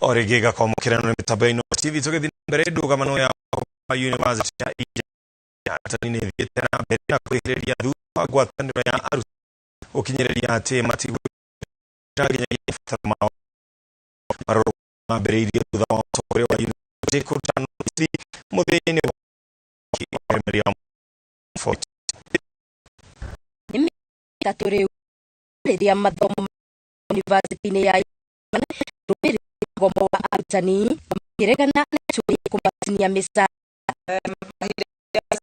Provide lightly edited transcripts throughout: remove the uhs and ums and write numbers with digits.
Origega kwa mukirano mitabaino TV tugethina mbere ndugamano ya University ya Ija atanine thietera mbere na kwehereria thutha ngwataniro ya aruti ukinyereria ati matigwe taginya fatama maroro mbere irio thutha wa tokore wa University kutano muthini wa Miriam Fort nimi tatore ya mathomo University ne ya gomo wa arutani kiregana na chui kumatinia misa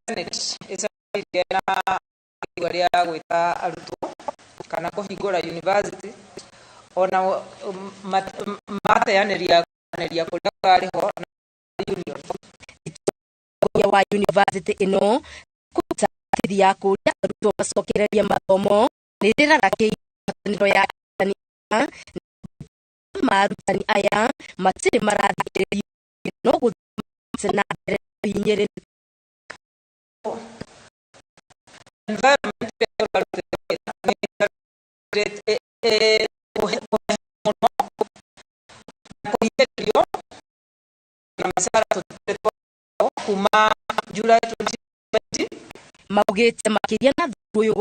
Senate isa igena igwaria gwita arutwo kana kuhingura university ona mateaneria kuria kariho union ya wa university ino kutatiria kuria arutwo macokereria mathomo niriraga kiitaniro ya marutani aya matire marathikiriria no gutsena mbere binyere environment kuma July 2020 maugite makiria na thuyo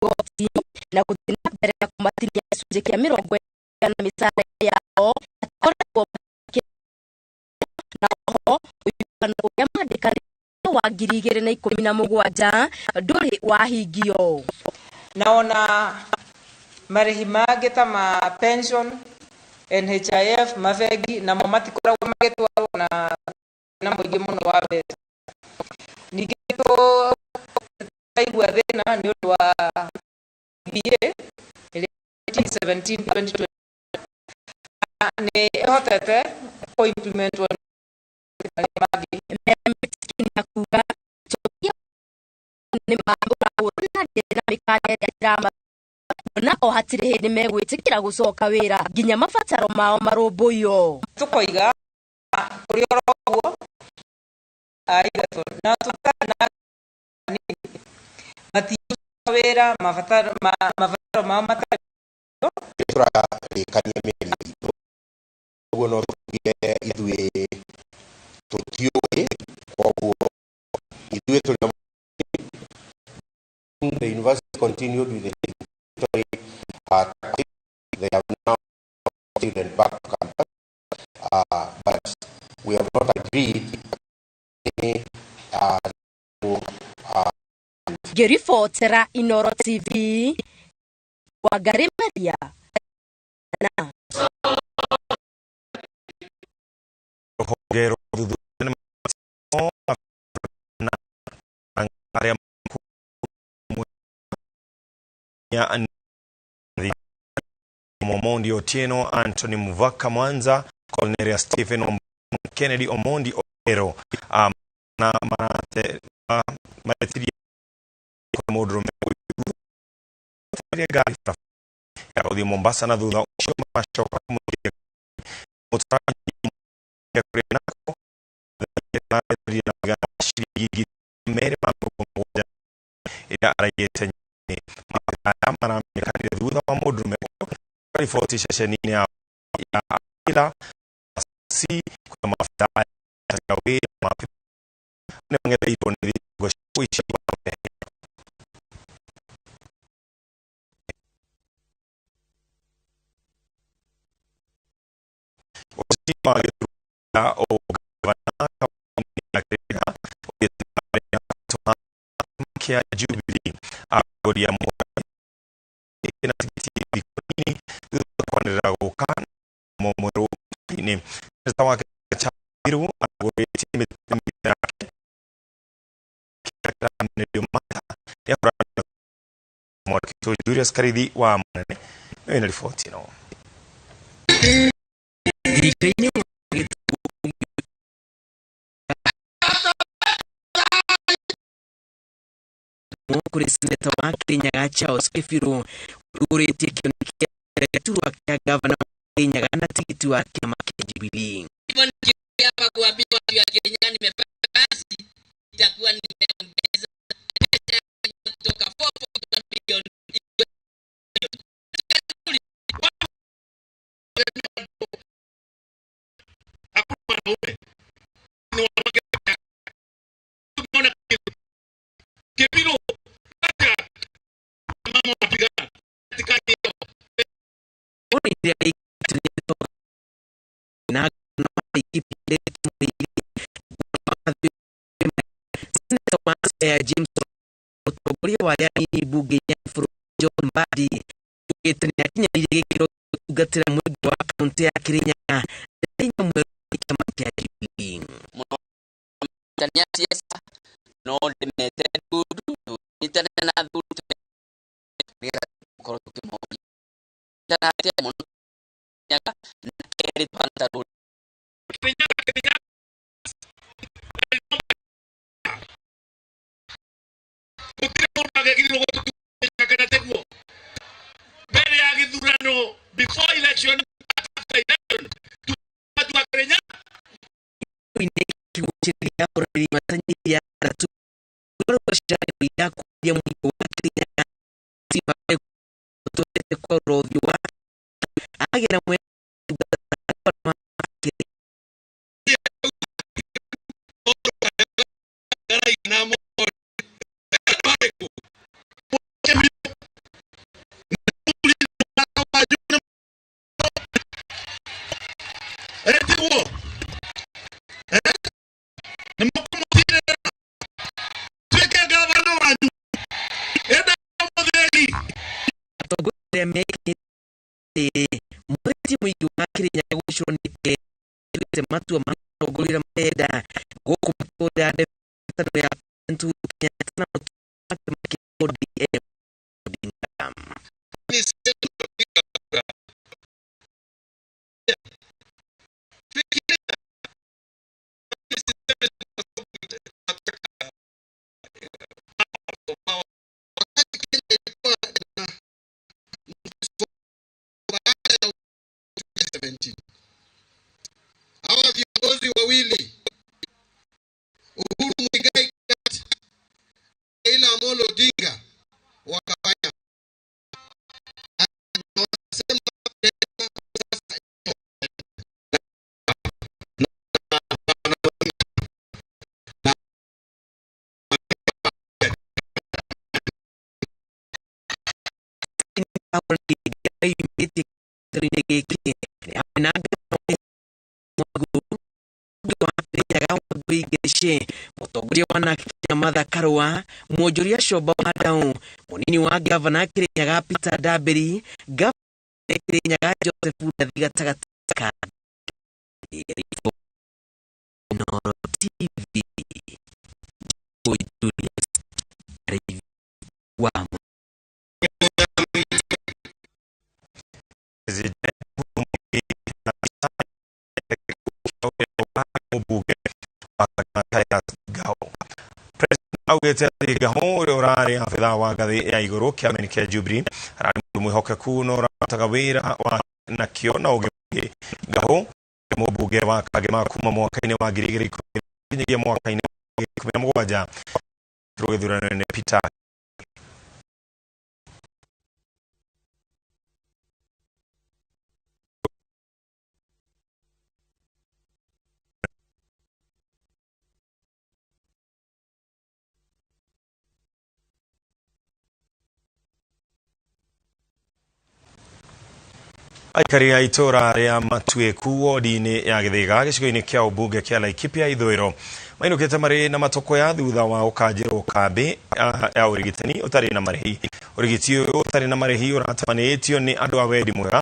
goti na gutsena mbere ya kumatinia cunje kia 40 na misale yao akoragwo na ho uyana uria mandikani wa 2017 nduri wahingio naona marihi mangĩ ta ma pension NHIF mavegi na matikoragwo magĩtwarwo na mũingĩ mũno wa mbeca ningĩ tũraigua thĩna nĩ ũndũ wa BA 2017-2020 ni hotete ko implement one magi na kuga ni mabura na mikane ya drama na o hatire hindi megwitikira gucoka wira ginya mabataro mao marumbuyo tukoiga kuri oroguo aigato na tutana ni mati wira mabataro mao matari tura kania meri no tugire ithue tutiuĩ koguo ithue tuli the university continued with the story they have now student back to campus but we have not agreed Gerifotera Inoro TV Wangari Maria na hongero thuthuria na aria ya Omondi Otieno, Anthony Muvaka Mwanza, Cornelia Stephen Kennedy Omondi Ero na marate matiri kwa modrume gari ya kodi Mombasa na dhudha ushio mashoka kumutike mutaraji ya kurenako na shirigi mere mamoja ila arayete mara mekani dhudha wa modrume ripoti shesheni ya ila si kwa mafuta ya we mapi ne ngere ibone goshi o gavana ya Jubilee agoria na tikiti bikonini kwanira gukana momoro ni tawa chabiru agoria timita ndio mata ya mwanzo Julius Karidi wa mane ina ripoti no kuri seneta wa Kenya Charles Kefiro urete kionekea turwa kia gavana wa Kenya na tikiti wa chama cha Jubilee. Hivyo hapa kuambia watu wa Kenya nimepata kazi itakuwa nimeongeza kutoka 4 bilioni na ya James Otogoria wa yani buge ya John Badi etenya kinya gikiro tugatira mwego wa kaunti ya Kirinyaga enya mwero kama kya Jubilee Tanzania siasa no limited good internet na good ni koro kimoja tena tia mono nyaka keri pantalo before election after election tu Kenya ini kiuchilia oridi matanyia ratu koro shari ya kuja mwiko wa Kenya tiba kutote kwa rodhi wa agera mwe matu amagulira meda goku matoda de tano ya ntu ya tano ODM hawa viongozi wawili Uhuru Muigai Kenyatta Raila Amolo Odinga wakafanya mutongoria wa Kiamatha Karua mwonjoria Shoba Wadau munini wa gavana Kirinyaga Peter Dabiri gavana Kirinyaga Joseph Ndathi Gatagataka Noro TV wa augete gaho orari afidha wa gathi ya iguru kia menike Jubilee arari mwihokeku no rataga wira wa nakio na uge gaho mubuge wa kagema kuma mwaka-ini wa 2010 mwaka-ini wa 2017 rugethurano ne Peter aikari a itora ria Matueku wodi-ini ya Githiga gicigo-ini kia ubunge kia Laikipia ithwiro mainukite mari na matoko ya thutha wa ukanjirwo kambi ya urigitani utari na marihi urigiti utari na marihi uratamanitio ni andu a wendi mwega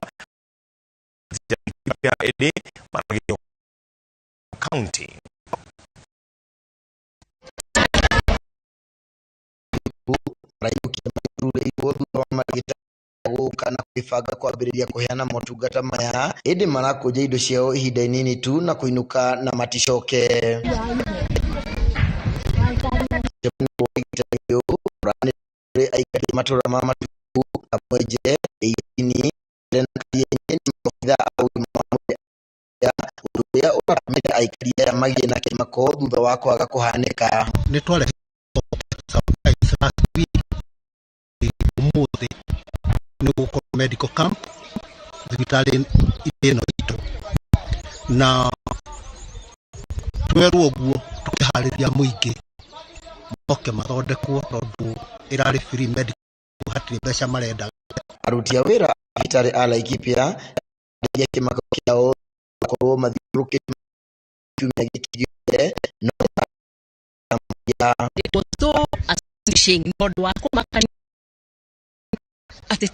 ya ede maragio county kana kwibanga kwambiriria kuheana motungata maya indi marakuja indo ciao ihinda inini tu na kuinuka na maticoke aikari matura ma Matueku amweje ini tena yenye mofitha au ya uria uramenya aikari ya magie na kimako thutha wa kwaga kuhanika ni twale umuthi nuko medical camp thibitari ino itu na tweru oguo tukihariria muingi moke mathondekwo tondu irari free medical hatire mbeca marenda aruti a wira thibitari a Laikipia ya kimako kiao ko mathiruke kiumia gikigire no ya so astonishing nod wako makani ati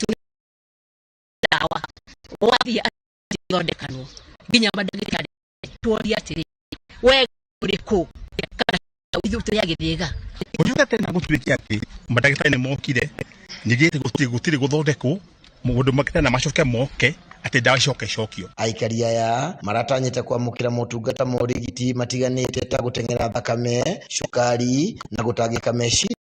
dawa wathi athondekano nginya madagĩtarĩ tuoria atĩrĩ we ũrĩkũ kana ithuĩ ya gĩthĩga Ujuga tena gũtuĩkia atĩ madagĩtarĩ nĩ mokire nĩgĩte gũtirĩ gũthondekwo mũndũ makĩta na macoke moke atĩ dawa cokio. Aikari aya maratanyĩte kwamũkĩra motungata ma ũrigiti matiganĩte ta gũteng'era thakame, cukari na gũtangĩka meciria.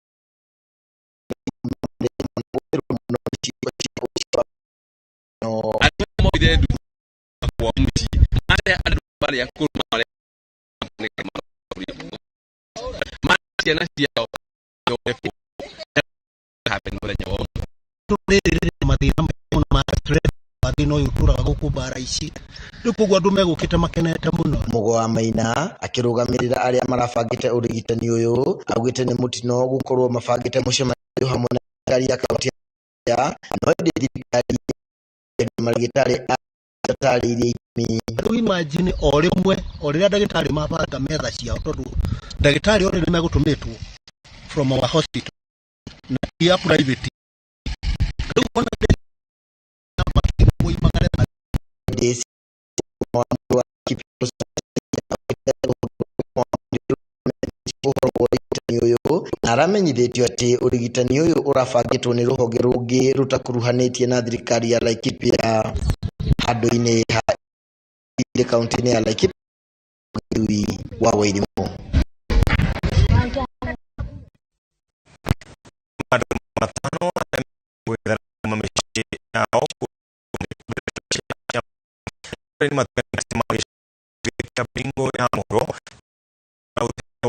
Mugo wa Maina akĩrũgamĩrĩra arĩa marabangĩte ũrigitani ũyũ augĩte nĩ mũtino gũkorwo mabangĩte mũcemanio hamwe na thirikari ya kaunti ya no thirikari marigĩtarĩ atarĩirie itemi. Imagine o rĩrĩa ndagĩtarĩ mabanga metha ciao tondũ ndagĩtarĩ othe nĩ megũtũmĩtwo from our hospital na ya private. Rĩu ona aramenyithĩtio atĩ ũrigitani ũyũ ũrabangĩtwo nĩ rũhonge rũngĩ rũtakuruhanĩtie na thirikari ya Laikipia handũ-inĩ ha kaunti-inĩ ya Laikipia wa Wairimu. Bingo ya Moro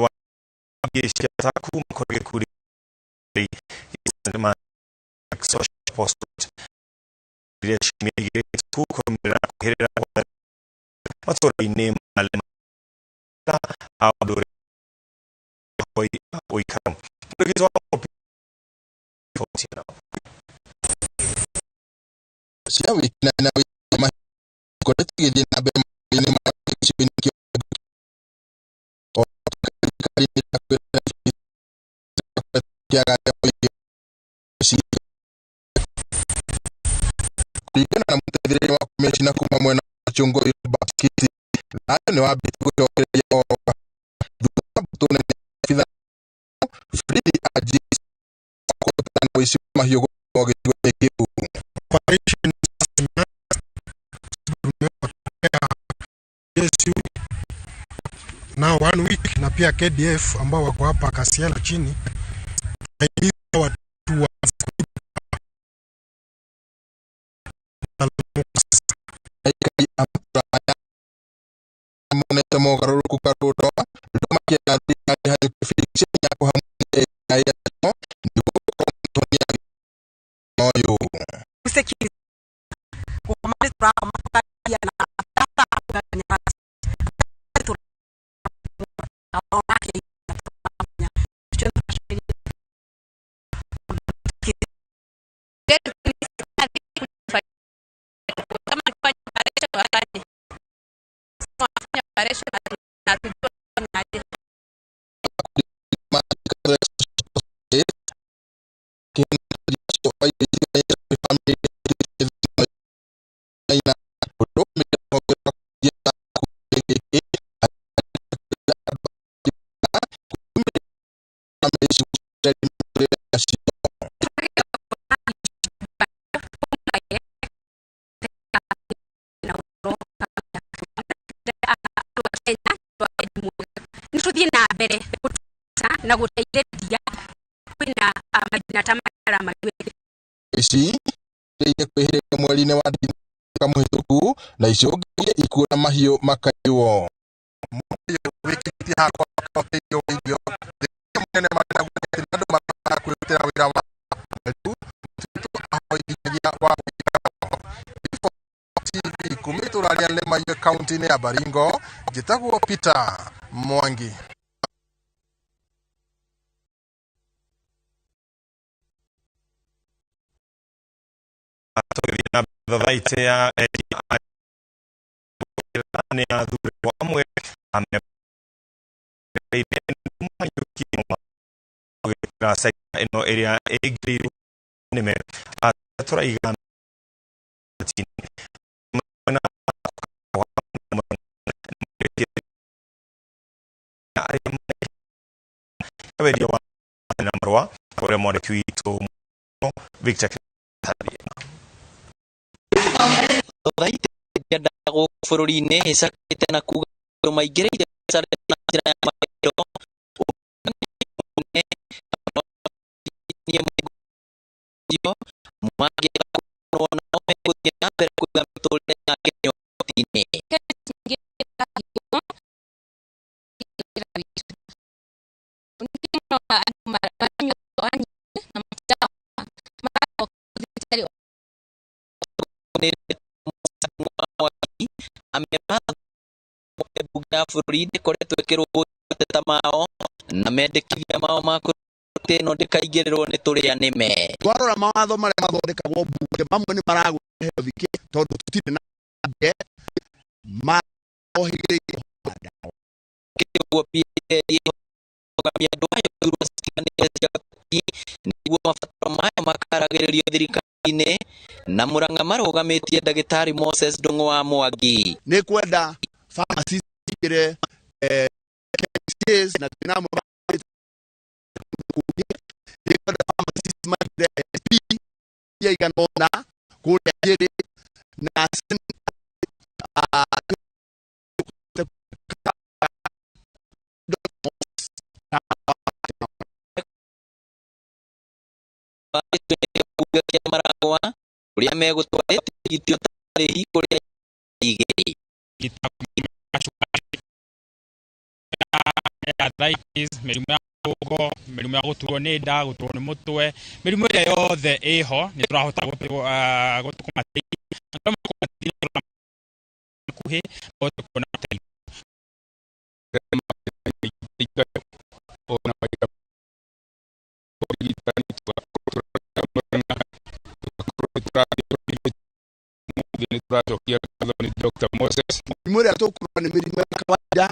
wa Abiesha Taku Mkoge Kuri Isema Social Post Direshimigire Tukomira Kuhera Matora ine Malema Abdore Hoi Oikam Tugizo Fotina Siawi na wima Koreti Gidina Bema kulingana na mtadhiri wa komishina kuma mwena chungo baskiti na ni wabiti kutokerea dutuna fidha fridi aji kutana wisima hiyo kwa kibu operation now 1 week na pia KDF ambao wako hapa Kasiala chini watu wa moneta mogaruru kukaruto ndomakia ndikali hadi kufikisha yako hamwe ya ndiko kontonia moyo usekiri kwa mali tra makalia na tata nganya tu aonake na gũteithĩrĩria kwĩna madina ta mara majuĩ ici ndio kwĩhĩrĩria mweri-inĩ wa Dithemba mũhĩtũku na icũngĩrĩirie ikuũ na mahiũ makaiyo wikiti hakwa kaunti-inĩ Waigio mũnene marĩa andũ marakwĩrutĩra wĩra wa rĩu ahoithagia wa TV kumitũraria Lemayiũ kaunti-inĩ ya Baringo njĩtagwo Peter Mwangi. Atogethia na thathaitĩ ya ni athuri amwe ame ino area egri nime atura igana wedio wa namrwa ore mode kwito Victor Thoraite ndago bururi-ini icakite na kuga maigereire na njira ya mairo bururi-ini koretwo ikiruguteta mao na mendekithia mao makurute no ndikaingĩrĩrwo nĩ tũrĩa nĩme twarora mawatho marĩa mathondekagwo mbunge mamwe nĩ maragũhe thike tondũ tũtirĩ na mbunge maohĩgĩrĩire kĩguo pia andũ ayo thurua citiganĩte cia ateti nĩguo mabataro maya makaragĩrĩrio thirikari-inĩ na Mũrang'a marũgamĩtie ndagĩtarĩ Moses Ndung'u wa Mwangi nĩ kwenda pharmacists igĩre KCAs na tinamo nĩ kwenda pharmacists magĩre SP ya iganona kũrĩa Njĩrĩ na Maragwa ũrĩa megũtwarĩte tigiti ũtarĩhi kũrĩa igĩrĩ arthritis, mĩrimũ ya mũgongo, mĩrimũ ya gũturwo nĩ nda, gũturwo nĩ mũtwe, mĩrimũ ĩrĩa yothe ĩho nĩ tũrahota Dr. Moses. Mĩrimũ ĩrĩa tũkũrora nĩ mĩrimũ ya kawaida